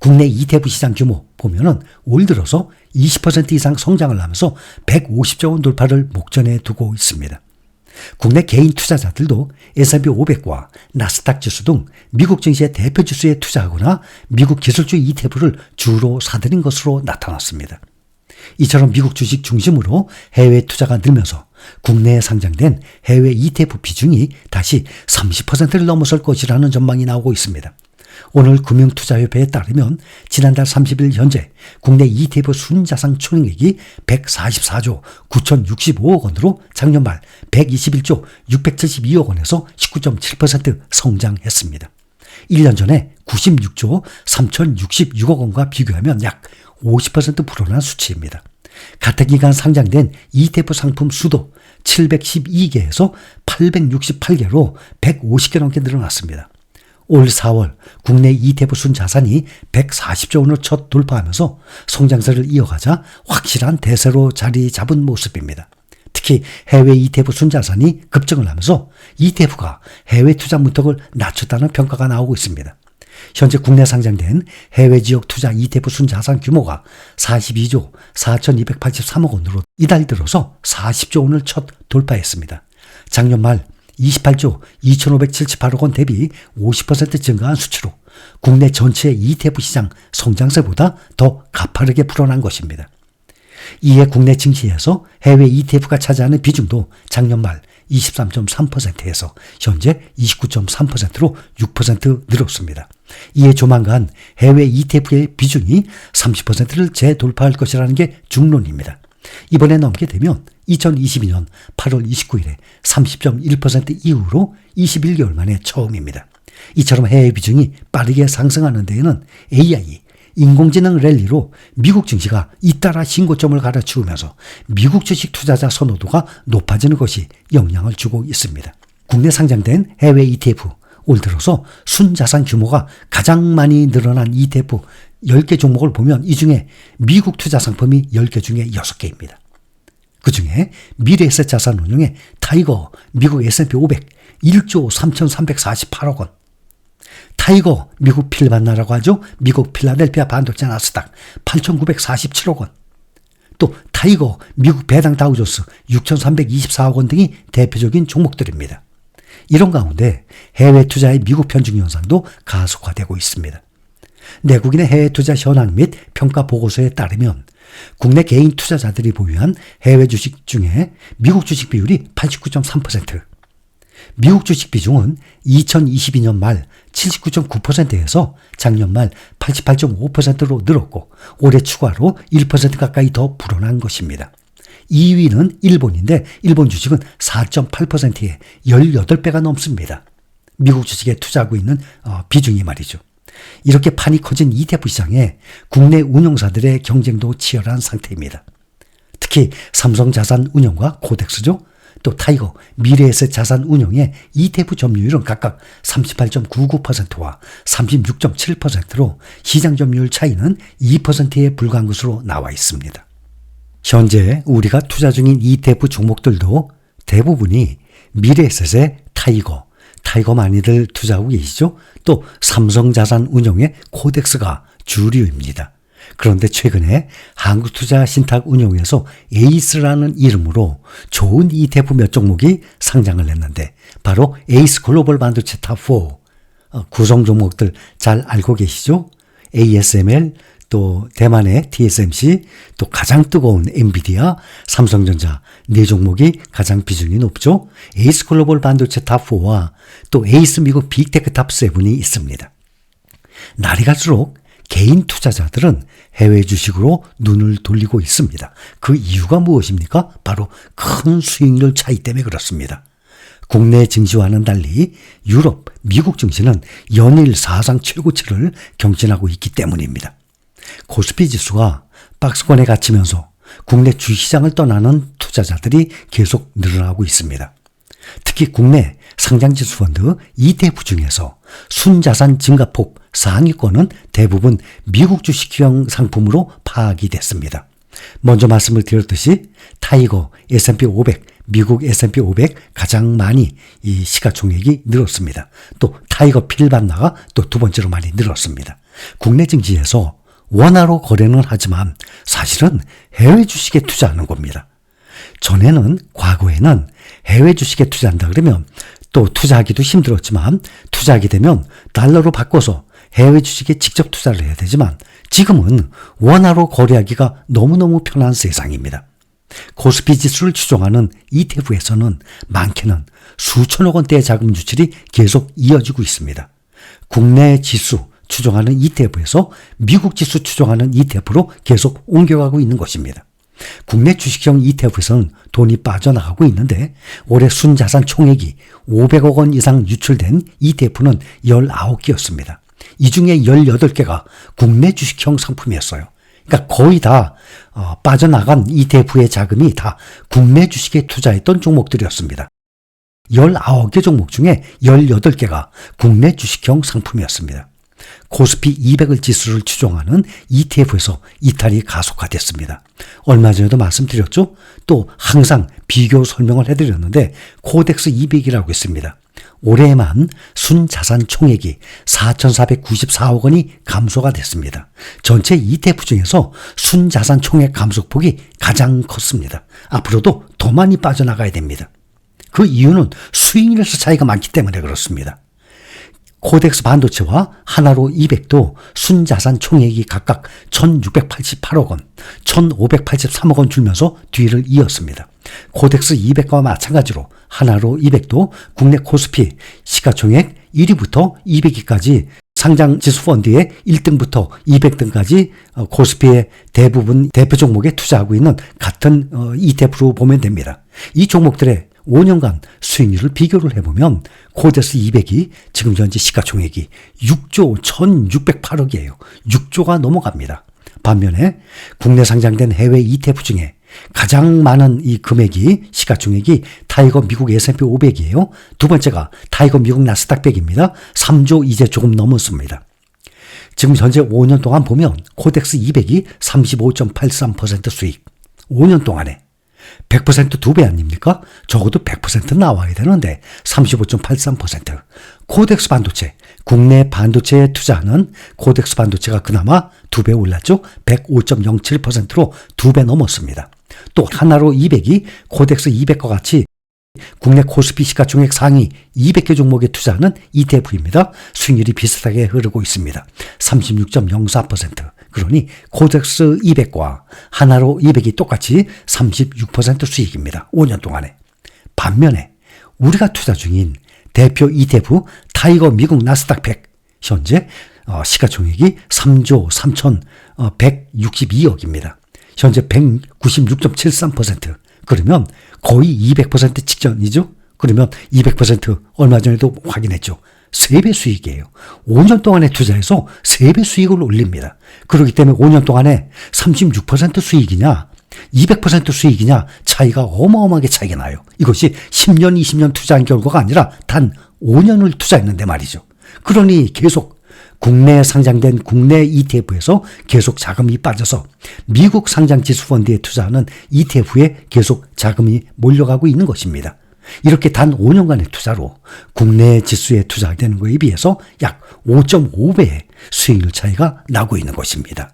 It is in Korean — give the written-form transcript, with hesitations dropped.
국내 ETF 시장 규모 보면은 올 들어서 20% 이상 성장을 하면서 150조 원 돌파를 목전에 두고 있습니다. 국내 개인 투자자들도 S&P 500과 나스닥 지수 등 미국 증시의 대표 지수에 투자하거나 미국 기술주 ETF를 주로 사들인 것으로 나타났습니다. 이처럼 미국 주식 중심으로 해외 투자가 늘면서 국내에 상장된 해외 ETF 비중이 다시 30%를 넘어설 것이라는 전망이 나오고 있습니다. 오늘 금융투자협회에 따르면 지난달 30일 현재 국내 ETF 순자산 총액이 144조 9,065억 원으로 작년 말 121조 672억 원에서 19.7% 성장했습니다. 1년 전에 96조 3,066억 원과 비교하면 약 50% 불어난 수치입니다. 같은 기간 상장된 ETF 상품 수도 712개에서 868개로 150개 넘게 늘어났습니다. 올 4월 국내 ETF 순자산이 140조 원을 첫 돌파하면서 성장세를 이어가자 확실한 대세로 자리 잡은 모습입니다. 특히 해외 ETF 순자산이 급증을 하면서 ETF가 해외 투자 문턱을 낮췄다는 평가가 나오고 있습니다. 현재 국내 상장된 해외 지역 투자 ETF 순자산 규모가 42조 4,283억 원으로 이달 들어서 40조 원을 첫 돌파했습니다. 작년 말 28조 2,578억 원 대비 50% 증가한 수치로 국내 전체 ETF 시장 성장세보다 더 가파르게 불어난 것입니다. 이에 국내 증시에서 해외 ETF가 차지하는 비중도 작년 말 23.3%에서 현재 29.3%로 6% 늘었습니다. 이에 조만간 해외 ETF의 비중이 30%를 재돌파할 것이라는 게 중론입니다. 이번에 넘게 되면 2022년 8월 29일에 30.1% 이후로 21개월 만에 처음입니다. 이처럼 해외 비중이 빠르게 상승하는 데에는 AI, 인공지능 랠리로 미국 증시가 잇따라 신고점을 갈아치우면서 미국 주식 투자자 선호도가 높아지는 것이 영향을 주고 있습니다. 국내 상장된 해외 ETF, 올 들어서 순자산 규모가 가장 많이 늘어난 ETF 10개 종목을 보면 이 중에 미국 투자 상품이 10개 중에 6개입니다. 그 중에 미래에셋 자산운용의 타이거 미국 S&P 500 1조 3,348억 원, 타이거 미국 필반나라고 하죠. 미국 필라델피아 반도체 나스닥 8,947억 원, 또 타이거 미국 배당 다우존스 6,324억 원 등이 대표적인 종목들입니다. 이런 가운데 해외 투자의 미국 편중 현상도 가속화되고 있습니다. 내국인의 해외 투자 현황 및 평가 보고서에 따르면 국내 개인 투자자들이 보유한 해외 주식 중에 미국 주식 비율이 89.3%, 미국 주식 비중은 2022년 말 79.9%에서 작년 말 88.5%로 늘었고 올해 추가로 1% 가까이 더 불어난 것입니다. 2위는 일본인데 일본 주식은 4.8%에 18배가 넘습니다. 미국 주식에 투자하고 있는 비중이 말이죠. 이렇게 판이 커진 ETF 시장에 국내 운용사들의 경쟁도 치열한 상태입니다. 특히 삼성자산운용과 코덱스죠. 또 타이거, 미래에셋 자산운용의 ETF 점유율은 각각 38.99%와 36.7%로 시장 점유율 차이는 2%에 불과한 것으로 나와 있습니다. 현재 우리가 투자 중인 ETF 종목들도 대부분이 미래에셋의 타이거 많이들 투자하고 계시죠? 또 삼성자산운용의 코덱스가 주류입니다. 그런데 최근에 한국투자신탁운용에서 에이스라는 이름으로 좋은 ETF 몇 종목이 상장을 했는데 바로 에이스 글로벌 반도체 탑4 구성 종목들 잘 알고 계시죠? ASML, 또 대만의 TSMC, 또 가장 뜨거운 엔비디아, 삼성전자 네 종목이 가장 비중이 높죠. 에이스 글로벌 반도체 탑4와 또 에이스 미국 빅테크 탑7이 있습니다. 날이 갈수록 개인 투자자들은 해외 주식으로 눈을 돌리고 있습니다. 그 이유가 무엇입니까? 바로 큰 수익률 차이 때문에 그렇습니다. 국내 증시와는 달리 유럽, 미국 증시는 연일 사상 최고치를 경신하고 있기 때문입니다. 코스피 지수가 박스권에 갇히면서 국내 주시장을 떠나는 투자자들이 계속 늘어나고 있습니다. 특히 국내 상장지수 펀드 ETF 중에서 순자산 증가폭 상위권은 대부분 미국 주식형 상품으로 파악이 됐습니다. 먼저 말씀을 드렸듯이 타이거, S&P 500, 미국 S&P 500 가장 많이 이 시가총액이 늘었습니다. 또 타이거 필반나가 또 두 번째로 많이 늘었습니다. 국내 증시에서 원화로 거래는 하지만 사실은 해외 주식에 투자하는 겁니다. 과거에는 해외 주식에 투자한다 그러면 또 투자하기도 힘들었지만 투자하게 되면 달러로 바꿔서 해외 주식에 직접 투자를 해야 되지만 지금은 원화로 거래하기가 너무너무 편한 세상입니다. 코스피 지수를 추종하는 ETF에서는 많게는 수천억 원대의 자금 유출이 계속 이어지고 있습니다. 국내 지수 추종하는 ETF에서 미국 지수 추종하는 ETF로 계속 옮겨가고 있는 것입니다. 국내 주식형 ETF에서는 돈이 빠져나가고 있는데 올해 순자산 총액이 500억 원 이상 유출된 ETF는 19개였습니다. 이 중에 18개가 국내 주식형 상품이었어요. 그러니까 거의 다 빠져나간 ETF의 자금이 다 국내 주식에 투자했던 종목들이었습니다. 19개 종목 중에 18개가 국내 주식형 상품이었습니다. 코스피 200을 지수를 추종하는 ETF에서 이탈이 가속화됐습니다. 얼마 전에도 말씀드렸죠? 또 항상 비교 설명을 해드렸는데 코덱스 200이라고 있습니다. 올해만 순자산 총액이 4,494억 원이 감소가 됐습니다. 전체 ETF 중에서 순자산 총액 감소폭이 가장 컸습니다. 앞으로도 더 많이 빠져나가야 됩니다. 그 이유는 수익률에서 차이가 많기 때문에 그렇습니다. 코덱스 반도체와 하나로 200도 순자산 총액이 각각 1,688억 원, 1,583억 원 줄면서 뒤를 이었습니다. 코덱스 200과 마찬가지로 하나로 200도 국내 코스피 시가총액 1위부터 200위까지 상장지수 펀드의 1등부터 200등까지 코스피의 대부분 대표 종목에 투자하고 있는 같은 ETF로 보면 됩니다. 이 종목들의 5년간 수익률을 비교를 해보면 코덱스 200이 지금 현재 시가총액이 6조 1,608억이에요. 6조가 넘어갑니다. 반면에 국내 상장된 해외 ETF 중에 가장 많은 이 금액이 시가총액이 타이거 미국 S&P 500이에요. 두 번째가 타이거 미국 나스닥 100입니다. 3조 이제 조금 넘었습니다. 지금 현재 5년 동안 보면 코덱스 200이 35.83% 수익. 5년 동안에 100% 2배 아닙니까? 적어도 100% 나와야 되는데 35.83%. 코덱스 반도체, 국내 반도체에 투자하는 코덱스 반도체가 그나마 2배 올랐죠? 105.07%로 2배 넘었습니다. 또 하나로 200이 코덱스 200과 같이 국내 코스피 시가총액 상위 200개 종목에 투자하는 ETF입니다. 수익률이 비슷하게 흐르고 있습니다. 36.04%. 그러니 코덱스 200과 하나로 200이 똑같이 36% 수익입니다. 5년 동안에. 반면에 우리가 투자 중인 대표 ETF 타이거 미국 나스닥 100 현재 시가총액이 3조 3,162억입니다. 현재 196.73%. 그러면 거의 200% 직전이죠. 그러면 200% 얼마 전에도 확인했죠. 3배 수익이에요. 5년 동안에 투자해서 3배 수익을 올립니다. 그렇기 때문에 5년 동안에 36% 수익이냐 200% 수익이냐 차이가 어마어마하게 차이가 나요. 이것이 10년 20년 투자한 결과가 아니라 단 5년을 투자했는데 말이죠. 그러니 계속 국내에 상장된 국내 ETF에서 계속 자금이 빠져서 미국 상장 지수 펀드에 투자하는 ETF에 계속 자금이 몰려가고 있는 것입니다. 이렇게 단 5년간의 투자로 국내 지수에 투자되는 것에 비해서 약 5.5배의 수익률 차이가 나고 있는 것입니다.